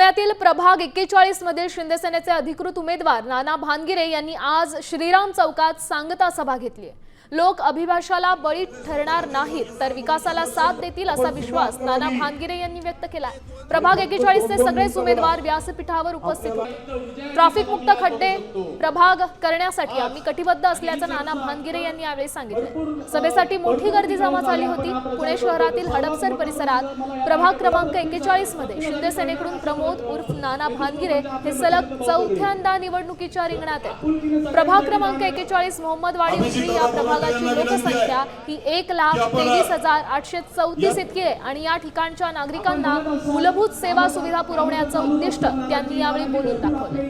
पुण्यातील प्रभाग 41 मधील शिंदेसेनेचे अधिकृत उमेदवार नाना भानगिरे यांनी आज श्रीराम चौकात सांगता सभा घेतली। लोक अभिभाषाला बळी ठरणार नाहीत तर विकासाला साथ देतील असा विश्वास नाना भानगिरे यांनी व्यक्त केला। प्रभाग 41 चे सगळेच उमेदवार व्यासपीठावर उपस्थित होते। ट्रॅफिक मुक्त खड्डे प्रभाग करण्यासाठी आम्ही कटिबद्ध असल्याचं नाना भानगिरे यांनी यावेळी सांगितलं। सभेसाठी मोठी गर्दी जमा झाली होती। पुणे शहरातील हडपसर परिसरात प्रभाग क्रमांक 41 मध्ये शिंदेसेनेकडून प्रमोद उर्फ नाना भानगिरे हे सलग चौथ्यांदा निवडणुकीच्या रिंगणात आहेत। प्रभाग क्रमांक 41 मोहम्मदवाडी उजनी या प्रभागाची लोकसंख्या ही 1,23,834 इतकी आहे आणि या ठिकाणच्या नागरिकांना मूलभूत सेवा सुविधा पुरवण्याचं उद्दिष्ट त्यांनी यावेळी बोलून दाखवलं।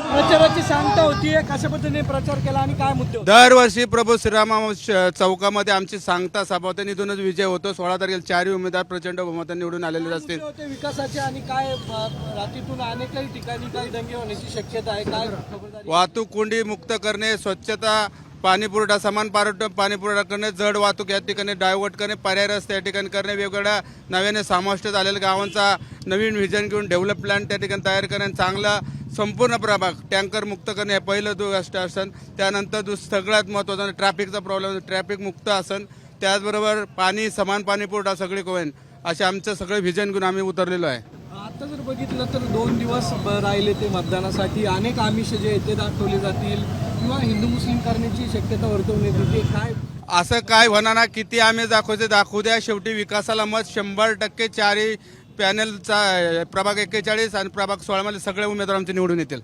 प्रचाराची सांगता होती, कशा पद्धतीने प्रचार केला आणि काय मुद्दे? दरवर्षी प्रभू श्रीराम चौकामध्ये आमची सांगता सभा होते, निधूनच विजय होतो। 16 तारखेला 4 उमेदवार प्रचंड बहुमताने निवडून आलेले असतील। विकासाचे आणि काय रात्रीतून अनेकही ठिकाणी काही दंगे होण्याची शक्यता आहे, काय खबरदारी? वाहतूक कोंडी मुक्त करणे, स्वच्छता, पाणी पुरवठा, समान पाणी पुरवठा करणे, जड वाहतूक या ठिकाणी डायव्हर्ट करणे, पर्याय रस्ते या ठिकाणी करणे, वेगवेगळ्या नव्याने समाविष्ट झालेल्या गावांचा नवीन व्हिजन घेऊन डेव्हलप प्लॅन त्या ठिकाणी तयार करणे, चांगला संपूर्ण प्रभाग टँकर मुक्त करणे हे पहिलं गोष्ट असन। त्यानंतर सगळ्यात महत्त्वाचं ट्रॅफिकचा प्रॉब्लेम, ट्रॅफिक मुक्त असन। त्याचबरोबर पाणी, समान पाणी पुरवठा सगळी कोण असे आमचं सगळं व्हिजन घेऊन आम्ही उतरलेलो आहे। आता जर बघितलं तर 2 दिवस राहिले ते मतदानासाठी, अनेक आमिष जे ते दाखवले जातील किंवा हिंदू मुस्लिम करण्याची शक्यता वर्तवण्यात येते, काय असं काय होणार ना, किती आम्ही दाखवू द्या, शेवटी विकासाला मत 100% चारही पॅनलचा प्रभाग 41 आणि प्रभाग 16 मध्ये सगळे उमेदवार आमचे निवडून येतील।